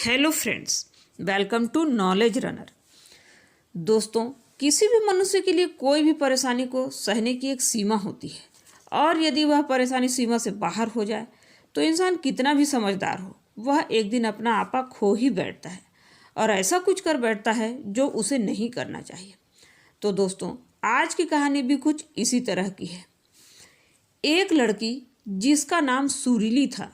Hello friends, welcome to knowledge runner. दोस्तों, किसी भी मनुष्य के लिए कोई भी परेशानी को सहने की एक सीमा होती है और यदि वह परेशानी सीमा से बाहर हो जाए तो इंसान कितना भी समझदार हो, वह एक दिन अपना आपा खो ही बैठता है और ऐसा कुछ कर बैठता है जो उसे नहीं करना चाहिए। तो दोस्तों, आज की कहानी भी कुछ इसी तरह की है। एक लड़की जिसका नाम सुरीली था,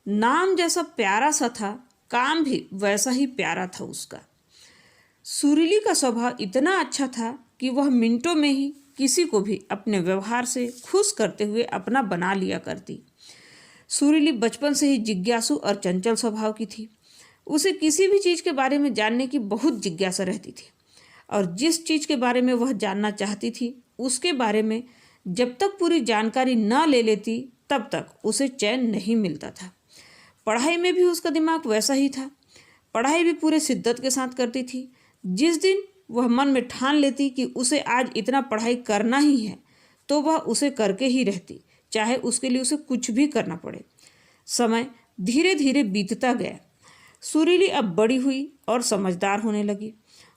नाम जैसा प्यारा सा था, काम भी वैसा ही प्यारा था उसका। सुरीली का स्वभाव इतना अच्छा था कि वह मिनटों में ही किसी को भी अपने व्यवहार से खुश करते हुए अपना बना लिया करती। सुरीली बचपन से ही जिज्ञासु और चंचल स्वभाव की थी। उसे किसी भी चीज़ के बारे में जानने की बहुत जिज्ञासा रहती थी और जिस चीज़ के बारे में वह जानना चाहती थी उसके बारे में जब तक पूरी जानकारी न ले लेती तब तक उसे चैन नहीं मिलता था। पढ़ाई में भी उसका दिमाग वैसा ही था। पढ़ाई भी पूरे शिद्दत के साथ करती थी। जिस दिन वह मन में ठान लेती कि उसे आज इतना पढ़ाई करना ही है तो वह उसे करके ही रहती, चाहे उसके लिए उसे कुछ भी करना पड़े। समय धीरे धीरे बीतता गया। सुरीली अब बड़ी हुई और समझदार होने लगी।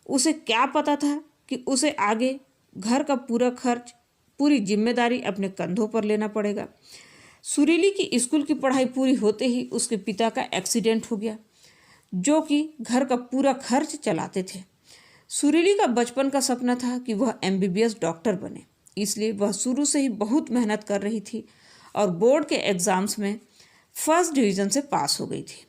उसे क्या पता था कि उसे आगे घर का पूरा खर्च, पूरी जिम्मेदारी अपने कंधों पर लेना पड़ेगा। सुरीली की स्कूल की पढ़ाई पूरी होते ही उसके पिता का एक्सीडेंट हो गया, जो कि घर का पूरा खर्च चलाते थे। सुरीली का बचपन का सपना था कि वह MBBS डॉक्टर बने, इसलिए वह शुरू से ही बहुत मेहनत कर रही थी और बोर्ड के एग्ज़ाम्स में फर्स्ट डिवीज़न से पास हो गई थी।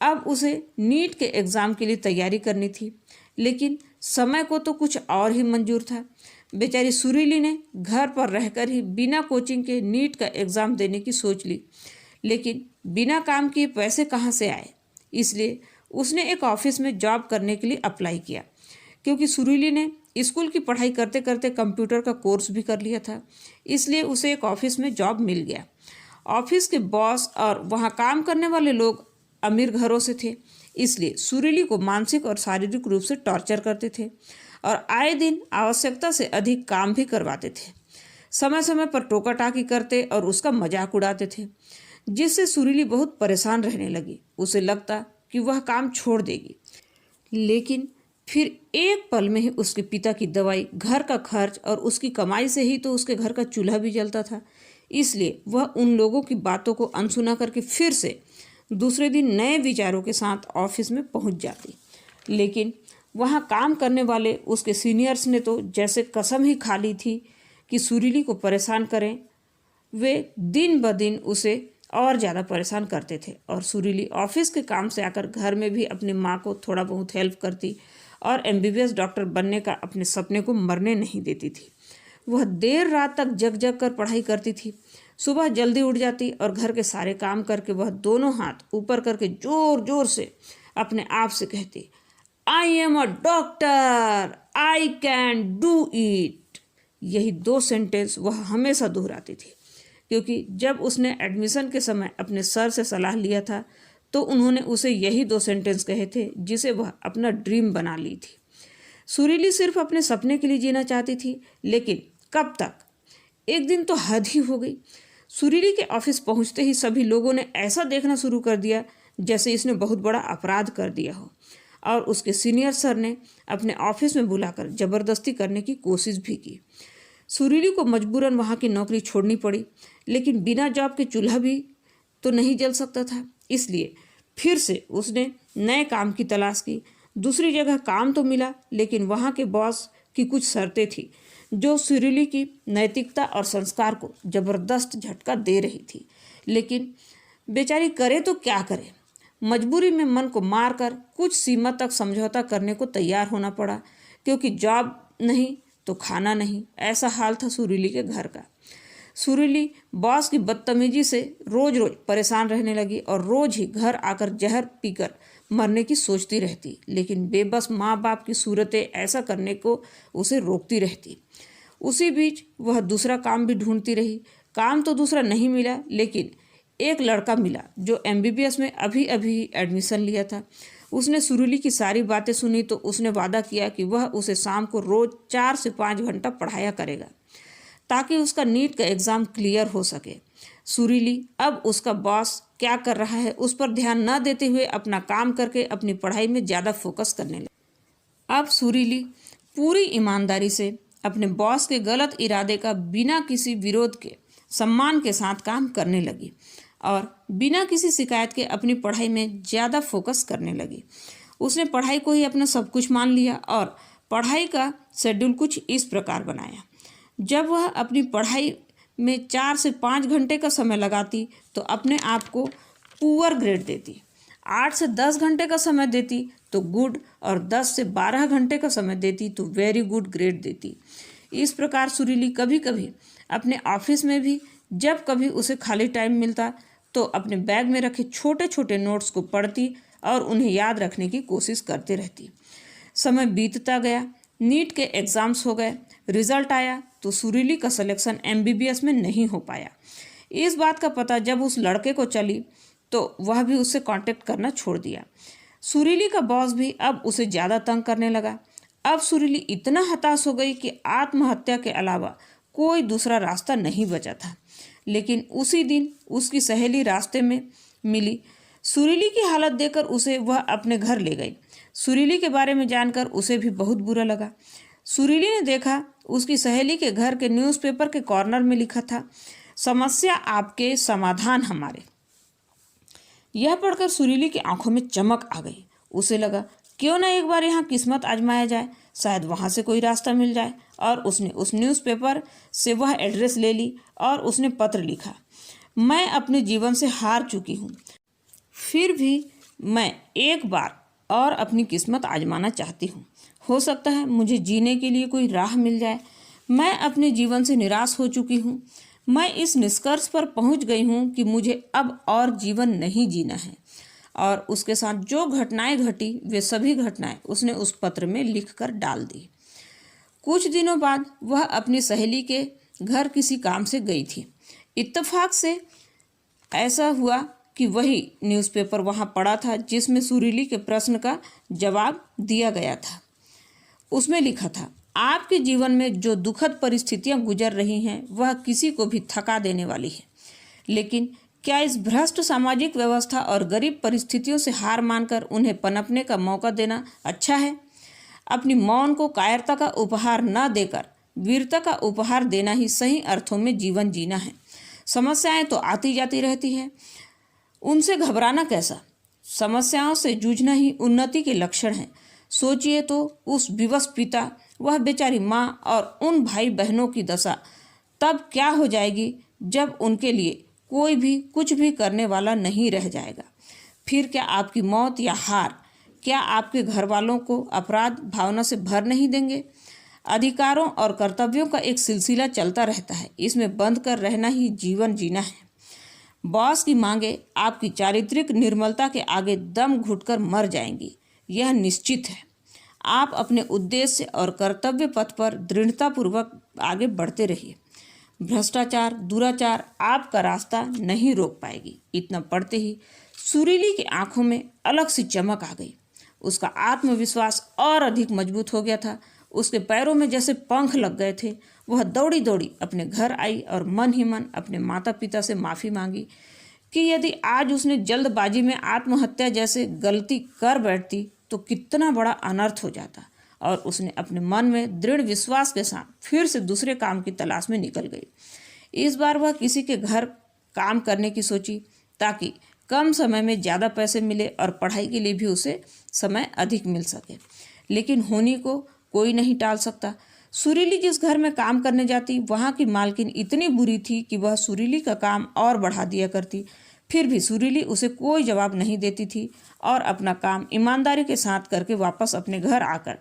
अब उसे नीट के एग्ज़ाम के लिए तैयारी करनी थी, लेकिन समय को तो कुछ और ही मंजूर था। बेचारी सुरीली ने घर पर रहकर ही बिना कोचिंग के नीट का एग्ज़ाम देने की सोच ली, लेकिन बिना काम किए पैसे कहाँ से आए, इसलिए उसने एक ऑफिस में जॉब करने के लिए अप्लाई किया। क्योंकि सुरीली ने स्कूल की पढ़ाई करते करते कंप्यूटर का कोर्स भी कर लिया था, इसलिए उसे एक ऑफिस में जॉब मिल गया। ऑफिस के बॉस और वहाँ काम करने वाले लोग अमीर घरों से थे, इसलिए सुरीली को मानसिक और शारीरिक रूप से टॉर्चर करते थे और आए दिन आवश्यकता से अधिक काम भी करवाते थे। समय समय पर टोका टाकी करते और उसका मजाक उड़ाते थे, जिससे सुरीली बहुत परेशान रहने लगी। उसे लगता कि वह काम छोड़ देगी, लेकिन फिर एक पल में ही उसके पिता की दवाई, घर का खर्च और उसकी कमाई से ही तो उसके घर का चूल्हा भी जलता था। इसलिए वह उन लोगों की बातों को अनसुना करके फिर से दूसरे दिन नए विचारों के साथ ऑफिस में पहुंच जाती। लेकिन वहां काम करने वाले उसके सीनियर्स ने तो जैसे कसम ही खा ली थी कि सुरीली को परेशान करें। वे दिन ब दिन उसे और ज़्यादा परेशान करते थे और सुरीली ऑफिस के काम से आकर घर में भी अपनी माँ को थोड़ा बहुत हेल्प करती और MBBS डॉक्टर बनने का अपने सपने को मरने नहीं देती थी। वह देर रात तक जग जग कर पढ़ाई करती थी। सुबह जल्दी उठ जाती और घर के सारे काम करके वह दोनों हाथ ऊपर करके जोर जोर से अपने आप से कहती, I am a doctor, I can do it. यही 2 सेंटेंस वह हमेशा दोहराती थी, क्योंकि जब उसने एडमिशन के समय अपने सर से सलाह लिया था तो उन्होंने उसे यही 2 सेंटेंस कहे थे जिसे वह अपना ड्रीम बना ली थी। सुरीली सिर्फ अपने सपने के लिए जीना चाहती थी, लेकिन कब तक? एक दिन तो हद ही हो गई। सुरीली के ऑफिस पहुंचते ही सभी लोगों ने ऐसा देखना शुरू कर दिया जैसे इसने बहुत बड़ा अपराध कर दिया हो और उसके सीनियर सर ने अपने ऑफिस में बुलाकर ज़बरदस्ती करने की कोशिश भी की। सुरीली को मजबूरन वहाँ की नौकरी छोड़नी पड़ी, लेकिन बिना जॉब के चूल्हा भी तो नहीं जल सकता था, इसलिए फिर से उसने नए काम की तलाश की। दूसरी जगह काम तो मिला, लेकिन वहाँ के बॉस की कुछ शर्तें थी जो सुरीली की नैतिकता और संस्कार को ज़बरदस्त झटका दे रही थी। लेकिन बेचारी करे तो क्या करे, मजबूरी में मन को मारकर कुछ सीमा तक समझौता करने को तैयार होना पड़ा, क्योंकि जॉब नहीं तो खाना नहीं, ऐसा हाल था सुरीली के घर का। सुरीली बॉस की बदतमीजी से रोज रोज परेशान रहने लगी और रोज ही घर आकर जहर पीकर मरने की सोचती रहती, लेकिन बेबस माँ बाप की सूरतें ऐसा करने को उसे रोकती रहती। उसी बीच वह दूसरा काम भी ढूंढती रही। काम तो दूसरा नहीं मिला, लेकिन एक लड़का मिला जो MBBS में अभी अभी एडमिशन लिया था। उसने सुरीली की सारी बातें सुनी तो उसने वादा किया कि वह उसे शाम को रोज 4 से 5 घंटा पढ़ाया करेगा ताकि उसका नीट का एग्ज़ाम क्लियर हो सके। सुरीली अब उसका बॉस क्या कर रहा है उस पर ध्यान न देते हुए अपना काम करके अपनी पढ़ाई में ज़्यादा फोकस करने लगी। अब सुरीली पूरी ईमानदारी से अपने बॉस के गलत इरादे का बिना किसी विरोध के सम्मान के साथ काम करने लगी और बिना किसी शिकायत के अपनी पढ़ाई में ज़्यादा फोकस करने लगी। उसने पढ़ाई को ही अपना सब कुछ मान लिया और पढ़ाई का शेड्यूल कुछ इस प्रकार बनाया। जब वह अपनी पढ़ाई में 4 से 5 घंटे का समय लगाती तो अपने आप को पुअर ग्रेड देती, 8 से 10 घंटे का समय देती तो गुड और 10 से 12 घंटे का समय देती तो वेरी गुड ग्रेड देती। इस प्रकार सुरीली कभी कभी अपने ऑफिस में भी जब कभी उसे खाली टाइम मिलता तो अपने बैग में रखे छोटे छोटे नोट्स को पढ़ती और उन्हें याद रखने की कोशिश करते रहती। समय बीतता गया, नीट के एग्ज़ाम्स हो गए, रिजल्ट आया तो सुरीली का सिलेक्शन MBBS में नहीं हो पाया। इस बात का पता जब उस लड़के को चली तो वह भी उससे कांटेक्ट करना छोड़ दिया। सुरीली का बॉस भी अब उसे ज़्यादा तंग करने लगा। अब सुरीली इतना हताश हो गई कि आत्महत्या के अलावा कोई दूसरा रास्ता नहीं बचा था। लेकिन उसी दिन उसकी सहेली रास्ते में मिली। सुरीली की हालत देखकर उसे वह अपने घर ले गई। सुरीली के बारे में जानकर उसे भी बहुत बुरा लगा। सुरीली ने देखा उसकी सहेली के घर के न्यूज़पेपर के कॉर्नर में लिखा था, समस्या आपके समाधान हमारे। यह पढ़कर सुरीली की आंखों में चमक आ गई। उसे लगा क्यों ना एक बार यहाँ किस्मत आजमाया जाए, शायद वहाँ से कोई रास्ता मिल जाए। और उसने उस न्यूज़पेपर से वह एड्रेस ले ली और उसने पत्र लिखा, मैं अपने जीवन से हार चुकी हूँ, फिर भी मैं एक बार और अपनी किस्मत आजमाना चाहती हूँ। हो सकता है मुझे जीने के लिए कोई राह मिल जाए। मैं अपने जीवन से निराश हो चुकी हूँ। मैं इस निष्कर्ष पर पहुँच गई हूँ कि मुझे अब और जीवन नहीं जीना है। और उसके साथ जो घटनाएं घटी वे सभी घटनाएं उसने उस पत्र में लिखकर डाल दी। कुछ दिनों बाद वह अपनी सहेली के घर किसी काम से गई थी। इत्तेफाक से ऐसा हुआ कि वही न्यूज़पेपर वहाँ पड़ा था जिसमें सुरीली के प्रश्न का जवाब दिया गया था। उसमें लिखा था, आपके जीवन में जो दुखद परिस्थितियाँ गुजर रही हैं वह किसी को भी थका देने वाली है, लेकिन क्या इस भ्रष्ट सामाजिक व्यवस्था और गरीब परिस्थितियों से हार मानकर उन्हें पनपने का मौका देना अच्छा है? अपनी मौन को कायरता का उपहार न देकर वीरता का उपहार देना ही सही अर्थों में जीवन जीना है। समस्याएं तो आती जाती रहती है, उनसे घबराना कैसा? समस्याओं से जूझना ही उन्नति के लक्षण है। सोचिए तो उस विवश पिता, वह बेचारी माँ और उन भाई बहनों की दशा तब क्या हो जाएगी जब उनके लिए कोई भी कुछ भी करने वाला नहीं रह जाएगा। फिर क्या आपकी मौत या हार क्या आपके घर वालों को अपराध भावना से भर नहीं देंगे? अधिकारों और कर्तव्यों का एक सिलसिला चलता रहता है, इसमें बंध कर रहना ही जीवन जीना है। बॉस की मांगे आपकी चारित्रिक निर्मलता के आगे दम घुटकर मर जाएंगी, यह निश्चित है। आप अपने उद्देश्य और कर्तव्य पथ पर दृढ़तापूर्वक आगे बढ़ते रहिए। भ्रष्टाचार, दुराचार आपका रास्ता नहीं रोक पाएगी। इतना पढ़ते ही सुरीली की आंखों में अलग सी चमक आ गई। उसका आत्मविश्वास और अधिक मजबूत हो गया था। उसके पैरों में जैसे पंख लग गए थे। वह दौड़ी दौड़ी अपने घर आई और मन ही मन अपने माता पिता से माफ़ी मांगी कि यदि आज उसने जल्दबाजी में आत्महत्या जैसे गलती कर बैठती तो कितना बड़ा अनर्थ हो जाता। और उसने अपने मन में दृढ़ विश्वास के साथ फिर से दूसरे काम की तलाश में निकल गई। इस बार वह किसी के घर काम करने की सोची ताकि कम समय में ज़्यादा पैसे मिले और पढ़ाई के लिए भी उसे समय अधिक मिल सके। लेकिन होनी को कोई नहीं टाल सकता। सुरीली जिस घर में काम करने जाती वहाँ की मालकिन इतनी बुरी थी कि वह सुरीली का काम और बढ़ा दिया करती। फिर भी सुरीली उसे कोई जवाब नहीं देती थी और अपना काम ईमानदारी के साथ करके वापस अपने घर आकर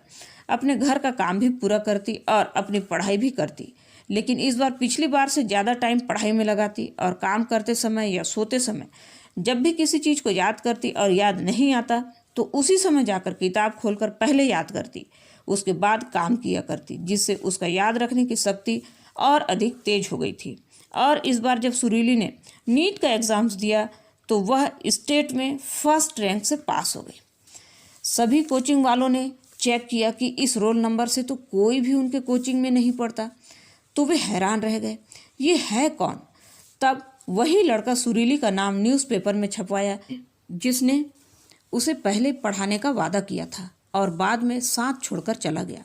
अपने घर का काम भी पूरा करती और अपनी पढ़ाई भी करती। लेकिन इस बार पिछली बार से ज़्यादा टाइम पढ़ाई में लगाती और काम करते समय या सोते समय जब भी किसी चीज़ को याद करती और याद नहीं आता तो उसी समय जाकर किताब खोलकर पहले याद करती, उसके बाद काम किया करती, जिससे उसका याद रखने की शक्ति और अधिक तेज हो गई थी। और इस बार जब सुरीली ने नीट का एग्ज़ाम्स दिया तो वह स्टेट में फर्स्ट रैंक से पास हो गई। सभी कोचिंग वालों ने चेक किया कि इस रोल नंबर से तो कोई भी उनके कोचिंग में नहीं पढ़ता, तो वे हैरान रह गए, ये है कौन? तब वही लड़का सुरीली का नाम न्यूज़पेपर में छपवाया जिसने उसे पहले पढ़ाने का वादा किया था और बाद में साथ छोड़कर चला गया।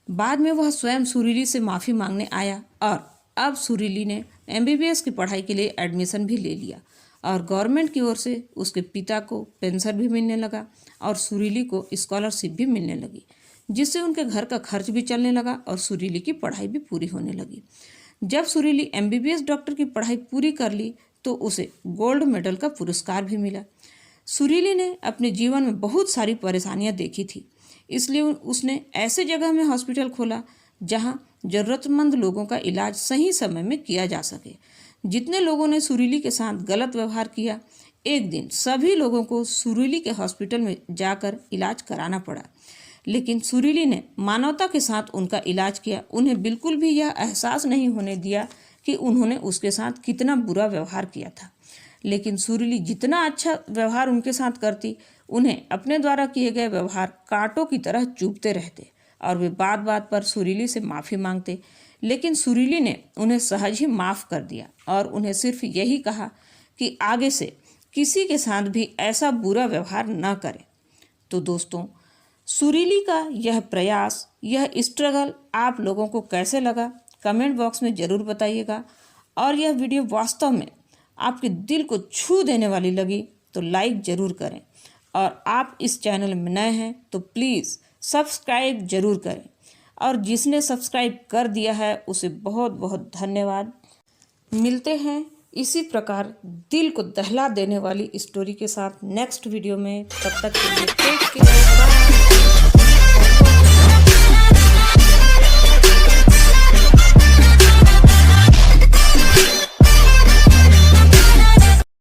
बाद में वह स्वयं सुरीली से माफ़ी मांगने आया और अब सुरीली ने MBBS की पढ़ाई के लिए एडमिशन भी ले लिया और गवर्नमेंट की ओर से उसके पिता को पेंशन भी मिलने लगा और सुरीली को स्कॉलरशिप भी मिलने लगी, जिससे उनके घर का खर्च भी चलने लगा और सुरीली की पढ़ाई भी पूरी होने लगी। जब सुरीली MBBS डॉक्टर की पढ़ाई पूरी कर ली तो उसे गोल्ड मेडल का पुरस्कार भी मिला। सुरीली ने अपने जीवन में बहुत सारी परेशानियां देखी थी, इसलिए उसने ऐसे जगह में हॉस्पिटल खोला जहां ज़रूरतमंद लोगों का इलाज सही समय में किया जा सके। जितने लोगों ने सुरीली के साथ गलत व्यवहार किया, एक दिन सभी लोगों को सुरीली के हॉस्पिटल में जाकर इलाज कराना पड़ा, लेकिन सुरीली ने मानवता के साथ उनका इलाज किया। उन्हें बिल्कुल भी यह एहसास नहीं होने दिया कि उन्होंने उसके साथ कितना बुरा व्यवहार किया था। लेकिन सुरीली जितना अच्छा व्यवहार उनके साथ करती, उन्हें अपने द्वारा किए गए व्यवहार कांटों की तरह चुभते रहते और वे बात बात पर सुरीली से माफ़ी मांगते। लेकिन सुरीली ने उन्हें सहज ही माफ़ कर दिया और उन्हें सिर्फ यही कहा कि आगे से किसी के साथ भी ऐसा बुरा व्यवहार न करें। तो दोस्तों, सुरीली का यह प्रयास, यह स्ट्रगल आप लोगों को कैसे लगा कमेंट बॉक्स में ज़रूर बताइएगा। और यह वीडियो वास्तव में आपके दिल को छू देने वाली लगी तो लाइक ज़रूर करें, और आप इस चैनल में नए हैं तो प्लीज़ सब्सक्राइब ज़रूर करें, और जिसने सब्सक्राइब कर दिया है उसे बहुत बहुत धन्यवाद। मिलते हैं इसी प्रकार दिल को दहला देने वाली स्टोरी के साथ नेक्स्ट वीडियो में। तब तक के लिए टेक केयर, बाय।